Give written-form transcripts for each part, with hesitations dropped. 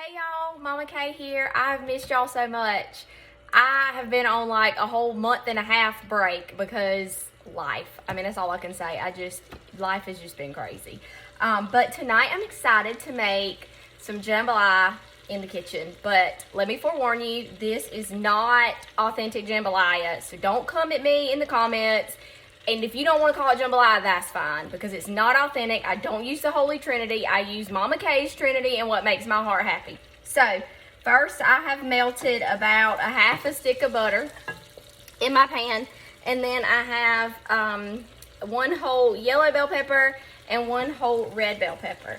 Hey y'all, Mama Kay here. I've missed y'all so much. I have been on like a whole month and a half break because life. I mean, that's all I can say. Life has just been crazy. But tonight I'm excited to make some jambalaya in the kitchen. But let me forewarn you, this is not authentic jambalaya. So don't come at me in the comments. And if you don't want to call it jambalaya, that's fine, because it's not authentic. I don't use the Holy Trinity. I use Mama Kay's Trinity and what makes my heart happy. So, first I have melted about a half a stick of butter in my pan. And then I have one whole yellow bell pepper and one whole red bell pepper.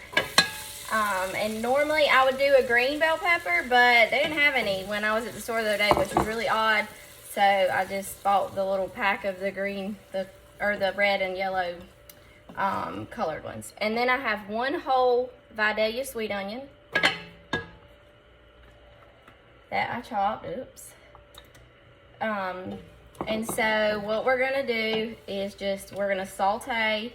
And normally I would do a green bell pepper, but they didn't have any when I was at the store the other day, which was really odd. So I just bought the little pack of the green, the red and yellow colored ones. And then I have one whole Vidalia sweet onion that I chopped. Oops. And so what we're gonna do is we're gonna saute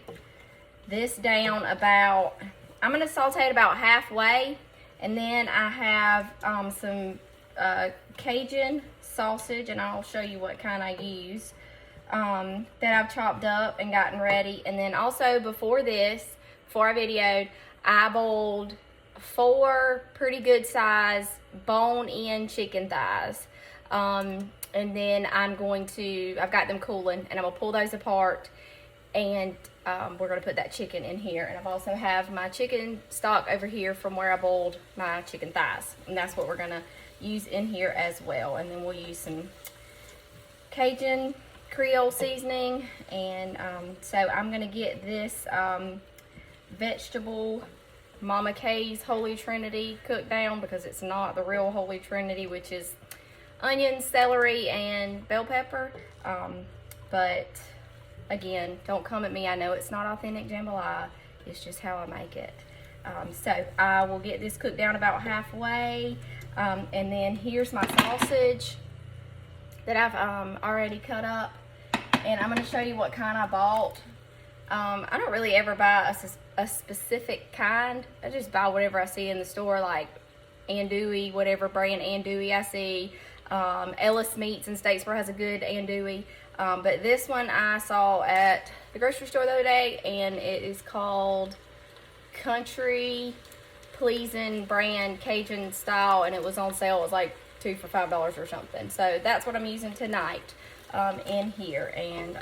this down about, I'm gonna saute it about halfway. And then I have some Cajun sausage, and I'll show you what kind I use, that I've chopped up and gotten ready. And then also before I videoed, I boiled 4 pretty good size bone-in chicken thighs. And then I've got them cooling, and I'm gonna pull those apart, and we're gonna put that chicken in here. And I've also have my chicken stock over here from where I boiled my chicken thighs, and that's what we're gonna use in here as well. And then we'll use some Cajun Creole seasoning. And so I'm gonna get this vegetable Mama Kay's Holy Trinity cooked down, because it's not the real Holy Trinity, which is onion, celery, and bell pepper. But again, don't come at me. I know it's not authentic jambalaya. It's just how I make it. So I will get this cooked down about halfway. And then here's my sausage that I've already cut up. And I'm going to show you what kind I bought. I don't really ever buy a specific kind. I just buy whatever I see in the store, like andouille, whatever brand andouille I see. Ellis Meats and Statesboro has a good andouille. But this one I saw at the grocery store the other day, and it is called Country Pleasing brand Cajun style, and it was on sale. It was like 2 for $5 or something. So that's what I'm using tonight in here. And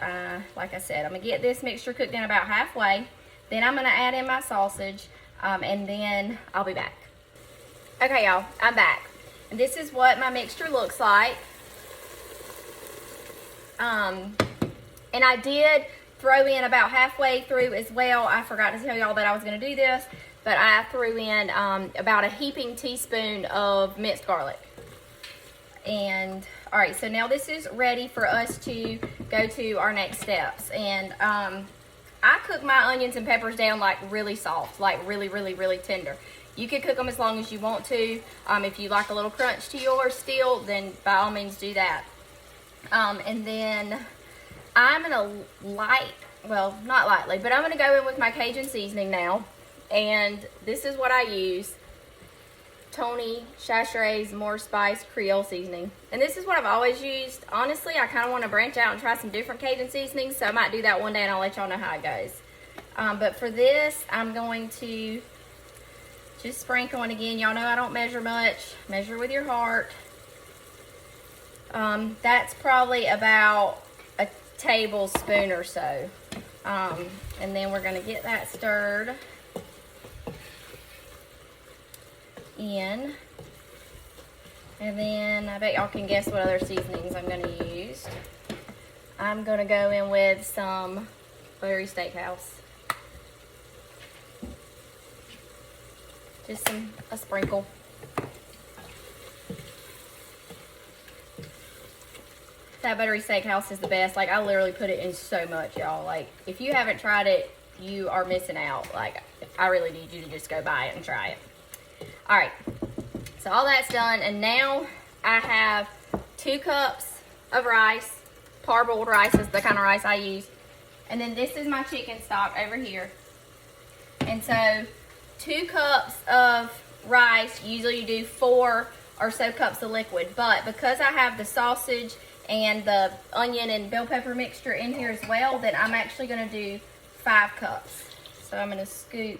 like I said, I'm gonna get this mixture cooked down about halfway. Then I'm gonna add in my sausage, and then I'll be back. Okay, y'all, I'm back. And this is what my mixture looks like. And I did throw in about halfway through as well. I forgot to tell y'all that I was gonna do this, but I threw in about a heaping teaspoon of minced garlic. And all right, so now this is ready for us to go to our next steps. And I cook my onions and peppers down like really soft, like really, really, really tender. You can cook them as long as you want to. If you like a little crunch to yours still, then by all means do that. And then I'm gonna not lightly, but I'm gonna go in with my Cajun seasoning now. And this is what I use. Tony Chachere's More Spice Creole seasoning. And this is what I've always used. Honestly, I kind of want to branch out and try some different Cajun seasonings, so I might do that one day and I'll let y'all know how it goes. But for this, I'm going to just sprinkle. And again, y'all know I don't measure much. Measure with your heart. That's probably about a tablespoon or so. And then we're going to get that stirred in. And then I bet y'all can guess what other seasonings I'm going to use. I'm going to go in with some Buttery Steakhouse. Just a sprinkle. That Buttery Steakhouse is the best. Like, I literally put it in so much, y'all. Like, if you haven't tried it, you are missing out. Like, I really need you to just go buy it and try it. All right, so all that's done, and now I have 2 cups of rice. Parboiled rice is the kind of rice I use. And then this is my chicken stock over here. And so 2 cups of rice, usually you do 4 or so cups of liquid. But because I have the sausage and the onion and bell pepper mixture in here as well, then I'm actually going to do 5 cups. So I'm going to scoop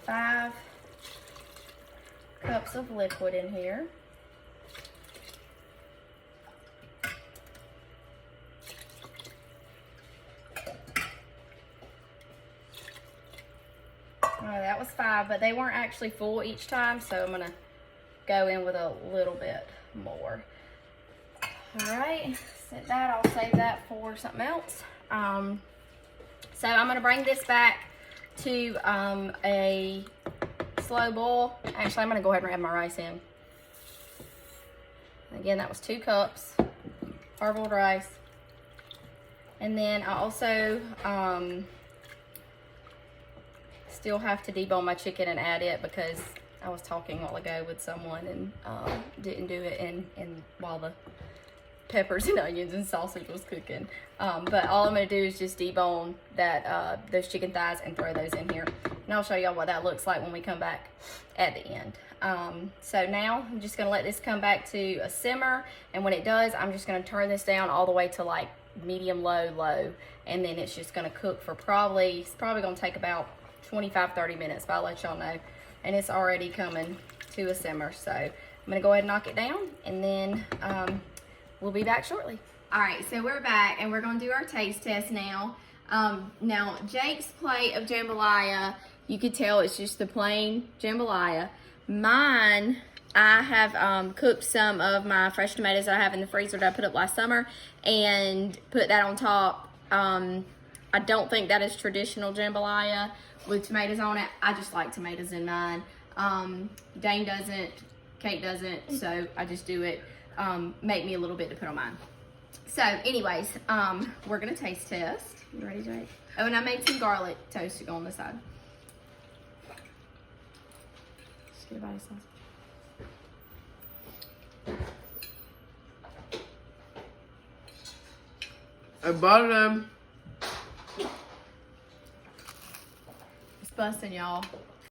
5 cups of liquid in here. Oh, that was 5, but they weren't actually full each time, so I'm gonna go in with a little bit more. All right, set that. I'll save that for something else. So I'm gonna bring this back to a slow boil. Actually, I'm gonna go ahead and add my rice in. Again, that was 2 cups parboiled rice, and then I also still have to debone my chicken and add it because I was talking a while ago with someone and didn't do it in while the peppers and onions and sausage was cooking. But all I'm gonna do is just debone that those chicken thighs and throw those in here. And I'll show y'all what that looks like when we come back at the end. So now I'm just gonna let this come back to a simmer, and when it does, I'm just gonna turn this down all the way to like medium low, and then it's just gonna cook for it's probably gonna take about 25-30 minutes, but I'll let y'all know. And it's already coming to a simmer, so I'm gonna go ahead and knock it down, and then we'll be back shortly. All right, so we're back, and we're gonna do our taste test now. Now Jake's plate of jambalaya, you could tell it's just the plain jambalaya. Mine, I have cooked some of my fresh tomatoes that I have in the freezer that I put up last summer and put that on top. I don't think that is traditional jambalaya with tomatoes on it. I just like tomatoes in mine. Dane doesn't, Kate doesn't, so I just do it. Make me a little bit to put on mine. So anyways, we're gonna taste test. You ready, Jake? Oh, and I made some garlic toast to go on the side. Just get a bite of sausage. At bottom. It's busting, y'all.